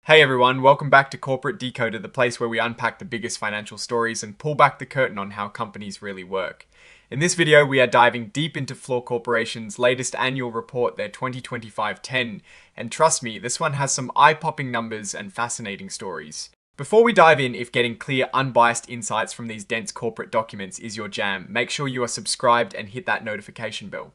Hey everyone, welcome back to Corporate Decoder, the place where we unpack the biggest financial stories and pull back the curtain on how companies really work. In this video, we are diving deep into Fluor Corporation's latest annual report, their 2025-10, and trust me, this one has some eye-popping numbers and fascinating stories. Before we dive in, if getting clear, unbiased insights from these dense corporate documents is your jam, make sure you are subscribed and hit that notification bell.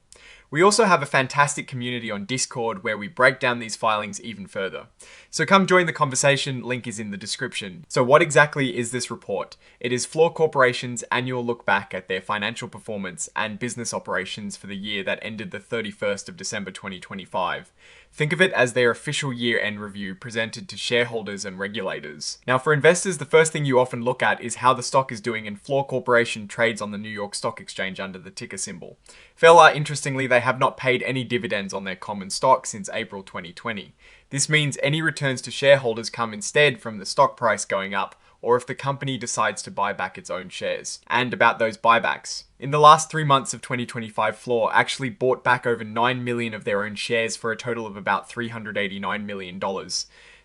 We also have a fantastic community on Discord where we break down these filings even further. So come join the conversation, link is in the description. So what exactly is this report? It is Fluor Corporation's annual look back at their financial performance and business operations for the year that ended the 31st of December 2025. Think of it as their official year-end review presented to shareholders and regulators. Now for investors, the first thing you often look at is how the stock is doing, and Fluor Corporation trades on the New York Stock Exchange under the ticker symbol. Interestingly, they have not paid any dividends on their common stock since April 2020. This means any returns to shareholders come instead from the stock price going up, or if the company decides to buy back its own shares. And about those buybacks. In the last 3 months of 2025, Fluor actually bought back over 9 million of their own shares for a total of about $389 million.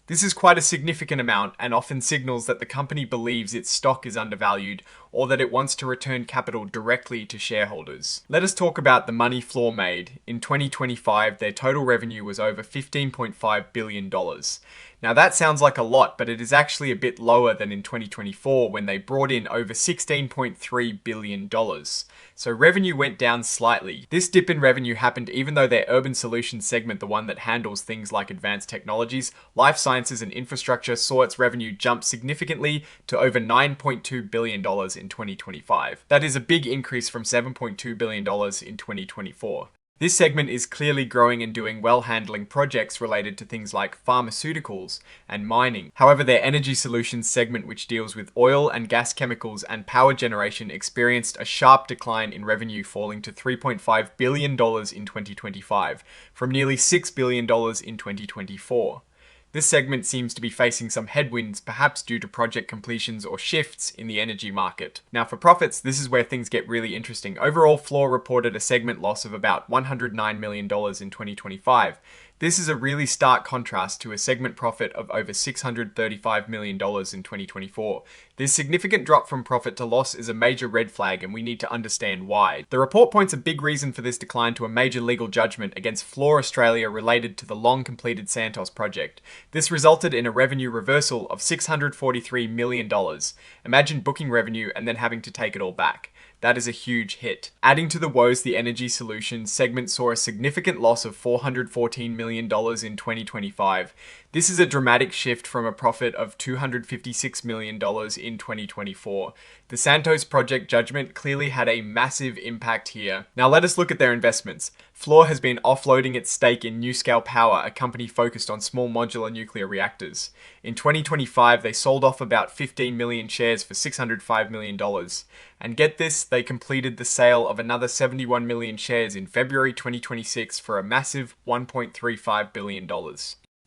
This is quite a significant amount and often signals that the company believes its stock is undervalued or that it wants to return capital directly to shareholders. Let us talk about the money Fluor made. In 2025, their total revenue was over $15.5 billion. Now that sounds like a lot, but it is actually a bit lower than in 2024 when they brought in over $16.3 billion. So revenue went down slightly. This dip in revenue happened even though their urban solutions segment, the one that handles things like advanced technologies, life sciences and infrastructure, saw its revenue jump significantly to over $9.2 billion in 2025. That is a big increase from $7.2 billion in 2024. This segment is clearly growing and doing well, handling projects related to things like pharmaceuticals and mining. However, their energy solutions segment, which deals with oil and gas chemicals and power generation, experienced a sharp decline in revenue, falling to $3.5 billion in 2025, from nearly $6 billion in 2024. This segment seems to be facing some headwinds, perhaps due to project completions or shifts in the energy market. Now for profits, this is where things get really interesting. Overall, Fluor reported a segment loss of about $109 million in 2025. This is a really stark contrast to a segment profit of over $635 million in 2024. This significant drop from profit to loss is a major red flag, and we need to understand why. The report points a big reason for this decline to a major legal judgment against Fluor Australia related to the long-completed Santos project. This resulted in a revenue reversal of $643 million. Imagine booking revenue and then having to take it all back. That is a huge hit. Adding to the woes, the energy solutions segment saw a significant loss of $414 million in 2025. This is a dramatic shift from a profit of $256 million in 2024. The Santos project judgment clearly had a massive impact here. Now let us look at their investments. Fluor has been offloading its stake in NuScale Power, a company focused on small modular nuclear reactors. In 2025, they sold off about 15 million shares for $605 million. And get this, they completed the sale of another 71 million shares in February 2026 for a massive $1.35 billion.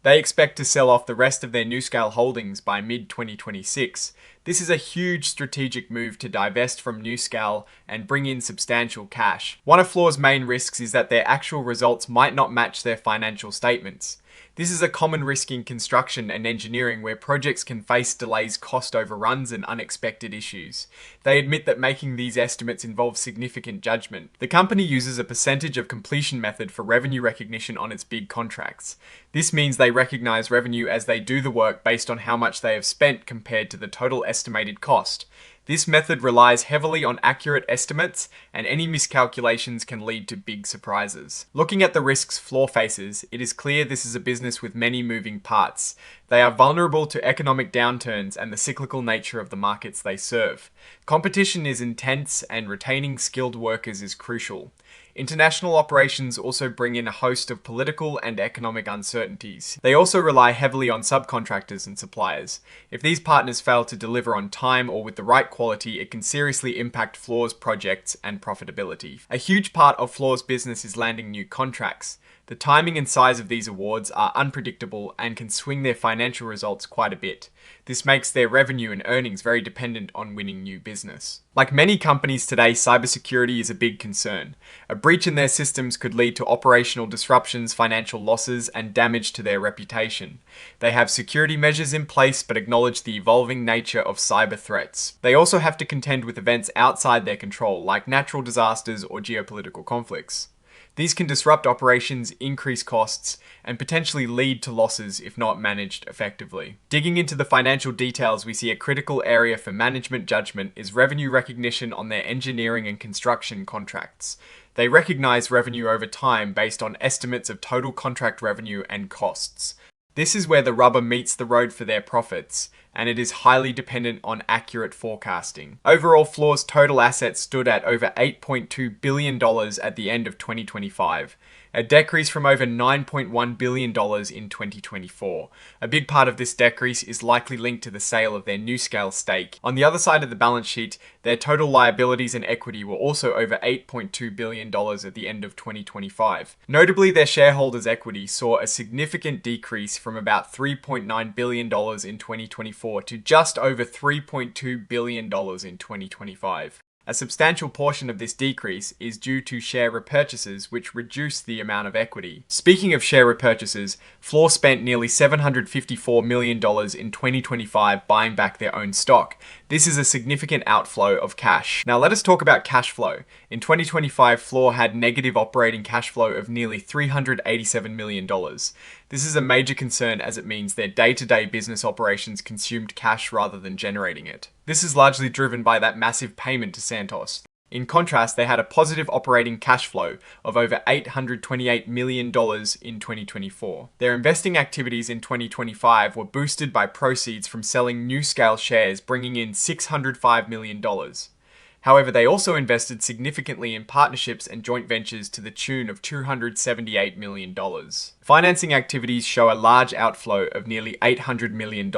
They expect to sell off the rest of their NuScale holdings by mid-2026. This is a huge strategic move to divest from NuScale and bring in substantial cash. One of Fluor's main risks is that their actual results might not match their financial statements. This is a common risk in construction and engineering where projects can face delays, cost overruns, and unexpected issues. They admit that making these estimates involves significant judgment. The company uses a percentage of completion method for revenue recognition on its big contracts. This means they recognize revenue as they do the work based on how much they have spent compared to the total estimated cost. This method relies heavily on accurate estimates, and any miscalculations can lead to big surprises. Looking at the risks Fluor faces, it is clear this is a business with many moving parts. They are vulnerable to economic downturns and the cyclical nature of the markets they serve. Competition is intense, and retaining skilled workers is crucial. International operations also bring in a host of political and economic uncertainties. They also rely heavily on subcontractors and suppliers. If these partners fail to deliver on time or with the right quality, it can seriously impact Fluor's projects and profitability. A huge part of Fluor's business is landing new contracts. The timing and size of these awards are unpredictable and can swing their financial results quite a bit. This makes their revenue and earnings very dependent on winning new business. Like many companies today, cybersecurity is a big concern. A breach in their systems could lead to operational disruptions, financial losses, and damage to their reputation. They have security measures in place but acknowledge the evolving nature of cyber threats. They also have to contend with events outside their control, like natural disasters or geopolitical conflicts. These can disrupt operations, increase costs, and potentially lead to losses if not managed effectively. Digging into the financial details, we see a critical area for management judgment is revenue recognition on their engineering and construction contracts. They recognize revenue over time based on estimates of total contract revenue and costs. This is where the rubber meets the road for their profits, and it is highly dependent on accurate forecasting. Overall, Fluor's total assets stood at over $8.2 billion at the end of 2025, a decrease from over $9.1 billion in 2024. A big part of this decrease is likely linked to the sale of their NuScale stake. On the other side of the balance sheet, their total liabilities and equity were also over $8.2 billion at the end of 2025. Notably, their shareholders' equity saw a significant decrease from about $3.9 billion in 2024 to just over $3.2 billion in 2025. A substantial portion of this decrease is due to share repurchases, which reduce the amount of equity. Speaking of share repurchases, Fluor spent nearly $754 million in 2025 buying back their own stock. This is a significant outflow of cash. Now let us talk about cash flow. In 2025, Fluor had negative operating cash flow of nearly $387 million. This is a major concern as it means their day-to-day business operations consumed cash rather than generating it. This is largely driven by that massive payment to Santos. In contrast, they had a positive operating cash flow of over $828 million in 2024. Their investing activities in 2025 were boosted by proceeds from selling NuScale shares, bringing in $605 million. However, they also invested significantly in partnerships and joint ventures to the tune of $278 million. Financing activities show a large outflow of nearly $800 million,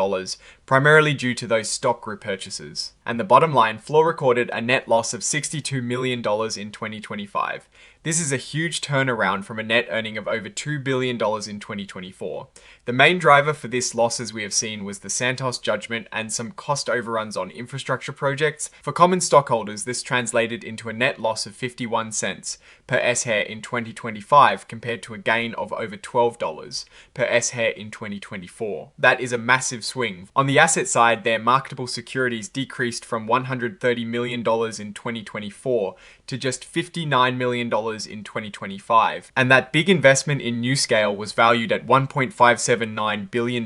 primarily due to those stock repurchases. And the bottom line, Fluor recorded a net loss of $62 million in 2025. This is a huge turnaround from a net earning of over $2 billion in 2024. The main driver for this loss, as we have seen, was the Santos judgment and some cost overruns on infrastructure projects. For common stockholders, this translated into a net loss of 51 cents per S-share in 2025 compared to a gain of over $12 per S-share in 2024. That is a massive swing. On the asset side, their marketable securities decreased from $130 million in 2024 to just $59 million in 2025. And that big investment in NuScale was valued at $1.579 billion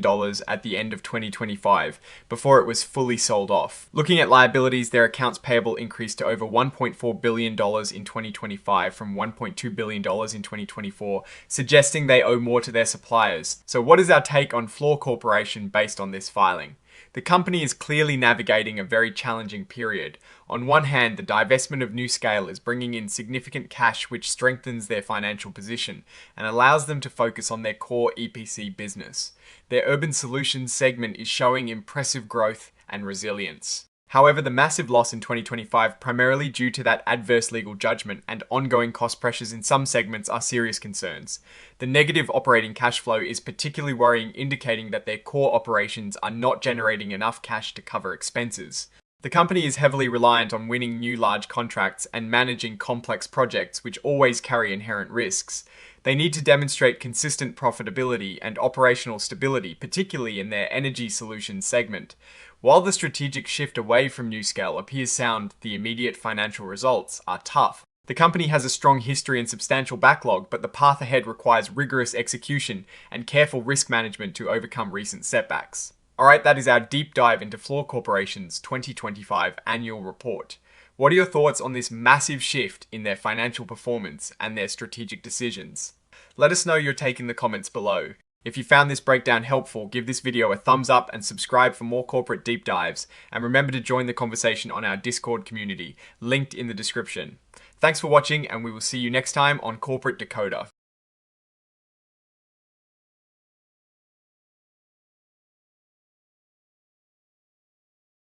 at the end of 2025, before it was fully sold off. Looking at liabilities, their accounts payable increased to over $1.4 billion in 2025 from $1.2 billion in 2024, suggesting they owe more to their suppliers. So what is our take on Fluor Corporation based on this filing? The company is clearly navigating a very challenging period. On one hand, the divestment of NuScale is bringing in significant cash, which strengthens their financial position and allows them to focus on their core EPC business. Their urban solutions segment is showing impressive growth and resilience. However, the massive loss in 2025, primarily due to that adverse legal judgment and ongoing cost pressures in some segments, are serious concerns. The negative operating cash flow is particularly worrying, indicating that their core operations are not generating enough cash to cover expenses. The company is heavily reliant on winning new large contracts and managing complex projects, which always carry inherent risks. They need to demonstrate consistent profitability and operational stability, particularly in their energy solutions segment. While the strategic shift away from NuScale appears sound, the immediate financial results are tough. The company has a strong history and substantial backlog, but the path ahead requires rigorous execution and careful risk management to overcome recent setbacks. Alright, that is our deep dive into Fluor Corporation's 2025 annual report. What are your thoughts on this massive shift in their financial performance and their strategic decisions? Let us know your take in the comments below. If you found this breakdown helpful, give this video a thumbs up and subscribe for more corporate deep dives. And remember to join the conversation on our Discord community, linked in the description. Thanks for watching, and we will see you next time on Corporate Decoder.